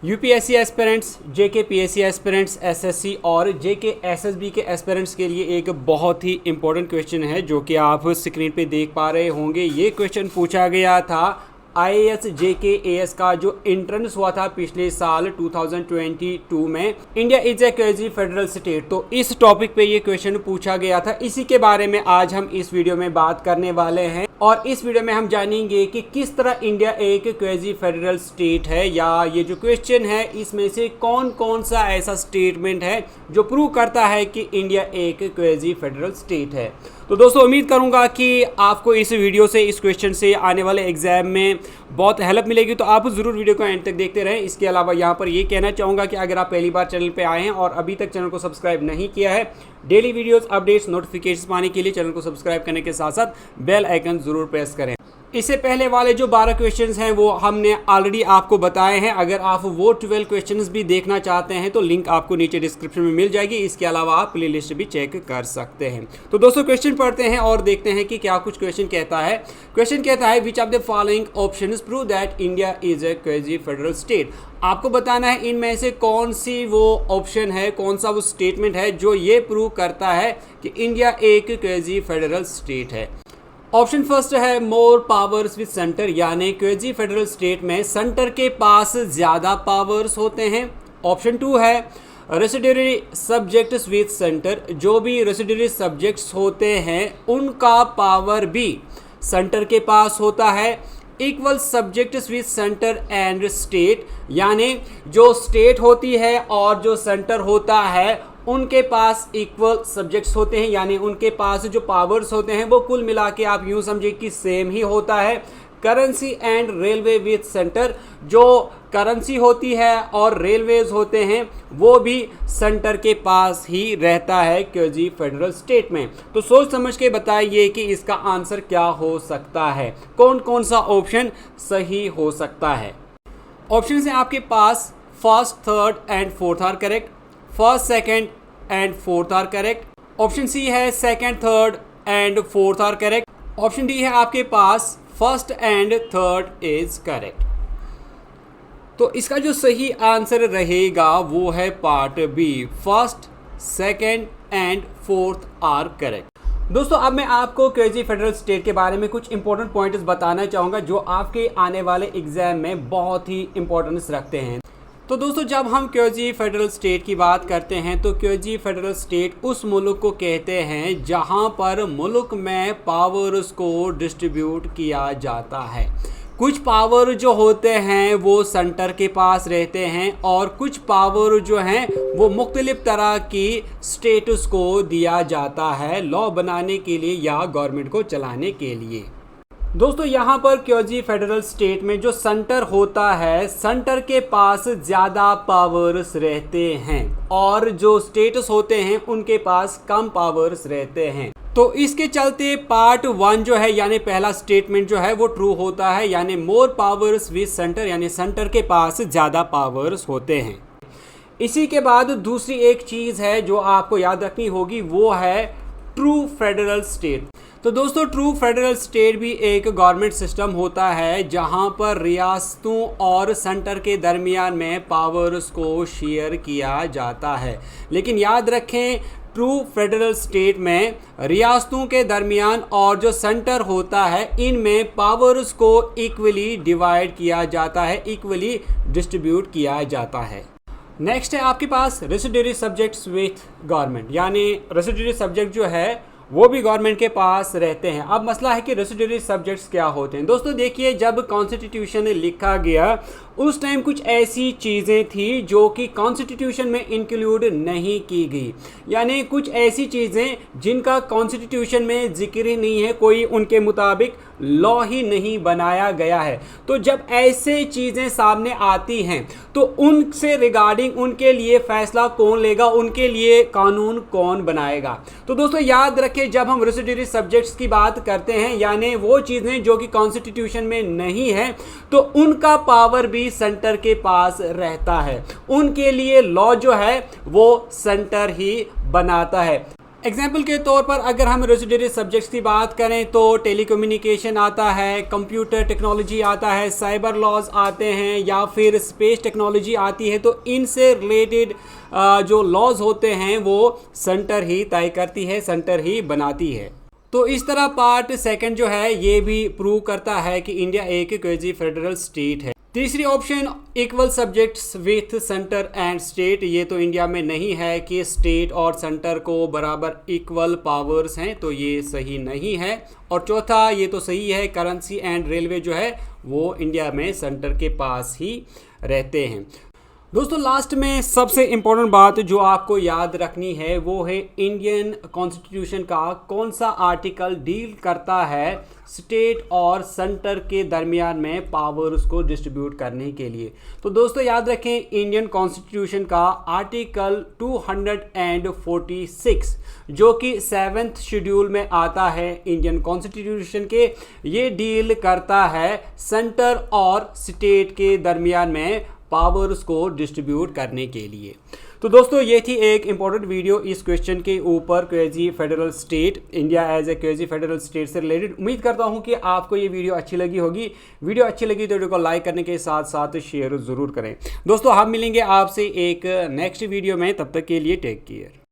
UPSC aspirants, जेके PSC aspirants, SSC और जेके SSB के aspirants के लिए एक बहुत ही इंपॉर्टेंट क्वेश्चन है जो कि आप स्क्रीन पे देख पा रहे होंगे। ये क्वेश्चन पूछा गया था आईएएस जेके एएस का जो एंट्रेंस हुआ था पिछले साल 2022 में। India is a crazy federal state, तो इस टॉपिक पे ये क्वेश्चन पूछा गया था। इसी के बारे में आज हम इस वीडियो में बात करने वाले हैं और इस वीडियो में हम जानेंगे कि किस तरह इंडिया एक क्रेजी फेडरल स्टेट है, या ये जो क्वेश्चन है इसमें से कौन कौन सा ऐसा स्टेटमेंट है जो प्रूव करता है कि इंडिया एक क्रेजी फेडरल स्टेट है। तो दोस्तों उम्मीद करूंगा कि आपको इस वीडियो से, इस क्वेश्चन से आने वाले एग्जाम में बहुत हेल्प मिलेगी, तो आप ज़रूर वीडियो को एंड तक देखते रहें। इसके अलावा यहाँ पर ये कहना चाहूँगा कि अगर आप पहली बार चैनल पे आए हैं और अभी तक चैनल को सब्सक्राइब नहीं किया है, डेली वीडियोस, अपडेट्स, नोटिफिकेशन पाने के लिए चैनल को सब्सक्राइब करने के साथ साथ बेल आइकन ज़रूर प्रेस करें। इससे पहले वाले जो 12 क्वेश्चंस हैं वो हमने ऑलरेडी आपको बताए हैं। अगर आप वो 12 क्वेश्चंस भी देखना चाहते हैं तो लिंक आपको नीचे डिस्क्रिप्शन में मिल जाएगी। इसके अलावा आप प्लेलिस्ट भी चेक कर सकते हैं। तो दोस्तों क्वेश्चन पढ़ते हैं और देखते हैं कि क्या कुछ क्वेश्चन कहता है। क्वेश्चन कहता है which of the following options prove that India is a crazy federal state. आपको बताना है इनमें से कौन सी वो ऑप्शन है, कौन सा वो स्टेटमेंट है जो ये प्रूव करता है कि इंडिया एक क्रेजी फेडरल स्टेट है। ऑप्शन फर्स्ट है मोर पावर्स विद सेंटर, यानी क्रेजी फेडरल स्टेट में सेंटर के पास ज़्यादा पावर्स होते हैं। ऑप्शन 2 है रेसिडरी सब्जेक्ट्स विद सेंटर, जो भी रेसिडरी सब्जेक्ट्स होते हैं उनका पावर भी सेंटर के पास होता है। Equal subjects with centre and state, यानी जो स्टेट होती है और जो सेंटर होता है उनके पास इक्वल सब्जेक्ट्स होते हैं, यानी उनके पास जो पावर्स होते हैं वो कुल मिला के आप यूँ समझिए कि सेम ही होता है। Currency and railway with centre, जो करेंसी होती है और रेलवेज होते हैं वो भी सेंटर के पास ही रहता है क्रेजी फेडरल स्टेट में। तो सोच समझ के बताइए कि इसका आंसर क्या हो सकता है, कौन कौन सा ऑप्शन सही हो सकता है। ऑप्शन है आपके पास first, third and fourth are correct, first, second and fourth are correct. Option C है second, third and fourth are correct. Option D है आपके पास first and third is correct. तो इसका जो सही आंसर रहेगा वो है part B, first, second and fourth are correct. दोस्तों अब मैं आपको क्रेजी फेडरल स्टेट के बारे में कुछ इंपॉर्टेंट पॉइंट्स बताना चाहूँगा जो आपके आने वाले एग्जाम में बहुत ही इंपॉर्टेंस रखते हैं। तो दोस्तों जब हम क्रेजी फेडरल स्टेट की बात करते हैं तो क्रेजी फेडरल स्टेट उस मुल्क को कहते हैं जहां पर मुल्क में पावर्स को डिस्ट्रीब्यूट किया जाता है। कुछ पावर जो होते हैं वो सेंटर के पास रहते हैं और कुछ पावर जो हैं वो मुख्तलिफ तरह की स्टेट्स को दिया जाता है लॉ बनाने के लिए या गवर्नमेंट को चलाने के लिए। दोस्तों यहाँ पर क्रेजी फेडरल स्टेट में जो सेंटर होता है, सेंटर के पास ज़्यादा पावर्स रहते हैं और जो स्टेट्स होते हैं उनके पास कम पावर्स रहते हैं। तो इसके चलते पार्ट 1 जो है यानी पहला स्टेटमेंट जो है वो ट्रू होता है, यानी मोर पावर्स विद सेंटर, यानी सेंटर के पास ज़्यादा पावर्स होते हैं। इसी के बाद दूसरी एक चीज़ है जो आपको याद रखनी होगी, वो है ट्रू फेडरल स्टेट। तो दोस्तों ट्रू फेडरल स्टेट भी एक गवर्नमेंट सिस्टम होता है जहां पर रियासतों और सेंटर के दरमियान में पावर्स को शेयर किया जाता है। लेकिन याद रखें ट्रू फेडरल स्टेट में रियासतों के दरमियान और जो सेंटर होता है इनमें पावर्स को इक्वली डिवाइड किया जाता है, इक्वली डिस्ट्रीब्यूट किया जाता है। नेक्स्ट है आपके पास रेसिडरी सब्जेक्ट्स विथ गवर्नमेंट, यानी रेसिडरी सब्जेक्ट जो है वो भी गवर्नमेंट के पास रहते हैं। अब मसला है कि रेसिडरी सब्जेक्ट्स क्या होते हैं। दोस्तों देखिए जब कॉन्स्टिट्यूशन लिखा गया उस टाइम कुछ ऐसी चीज़ें थी जो कि कॉन्स्टिट्यूशन में इंक्लूड नहीं की गई, यानी कुछ ऐसी चीज़ें जिनका कॉन्स्टिट्यूशन में जिक्र ही नहीं है, कोई उनके मुताबिक लॉ ही नहीं बनाया गया है। तो जब ऐसे चीज़ें सामने आती हैं तो उनसे रिगार्डिंग उनके लिए फैसला कौन लेगा, उनके लिए कानून कौन बनाएगा। तो दोस्तों याद रखें जब हम रेसिडरी सब्जेक्ट्स की बात करते हैं यानी वो चीज़ें जो कि कॉन्स्टिट्यूशन में नहीं है तो उनका पावर भी सेंटर के पास रहता है, उनके लिए लॉ जो है वो सेंटर ही बनाता है। एग्जाम्पल के तौर पर अगर हम रेसिडेंशियल सब्जेक्ट्स की बात करें तो टेलीकम्युनिकेशन आता है, कंप्यूटर टेक्नोलॉजी आता है, साइबर लॉज आते हैं या फिर स्पेस टेक्नोलॉजी आती है। तो इनसे रिलेटेड जो लॉज होते हैं वो सेंटर ही तय करती है, सेंटर ही बनाती है। तो इस तरह पार्ट सेकंड जो है ये भी प्रूव करता है कि इंडिया एक क्वेजी फेडरल स्टेट है। तीसरी option equal subjects with centre and state, ये तो इंडिया में नहीं है कि स्टेट और सेंटर को बराबर इक्वल पावर्स हैं, तो ये सही नहीं है। और चौथा ये तो सही है, करेंसी एंड रेलवे जो है वो इंडिया में सेंटर के पास ही रहते हैं। दोस्तों लास्ट में सबसे इम्पोर्टेंट बात जो आपको याद रखनी है वो है इंडियन कॉन्स्टिट्यूशन का कौन सा आर्टिकल डील करता है स्टेट और सेंटर के दरमियान में पावर्स को डिस्ट्रीब्यूट करने के लिए। तो दोस्तों याद रखें इंडियन कॉन्स्टिट्यूशन का आर्टिकल 246 जो कि 7th शेड्यूल में आता है इंडियन कॉन्स्टिट्यूशन के, ये डील करता है सेंटर और स्टेट के दरमियान में पावर्स को डिस्ट्रीब्यूट करने के लिए। तो दोस्तों ये थी एक इंपॉर्टेंट वीडियो इस क्वेश्चन के ऊपर, quasi federal state, India as a quasi federal state से रिलेटेड। उम्मीद करता हूँ कि आपको ये वीडियो अच्छी लगी होगी। वीडियो अच्छी लगी तो वीडियो को लाइक करने के साथ साथ शेयर ज़रूर करें। दोस्तों हम मिलेंगे आपसे एक नेक्स्ट वीडियो में, तब तक के लिए टेक केयर।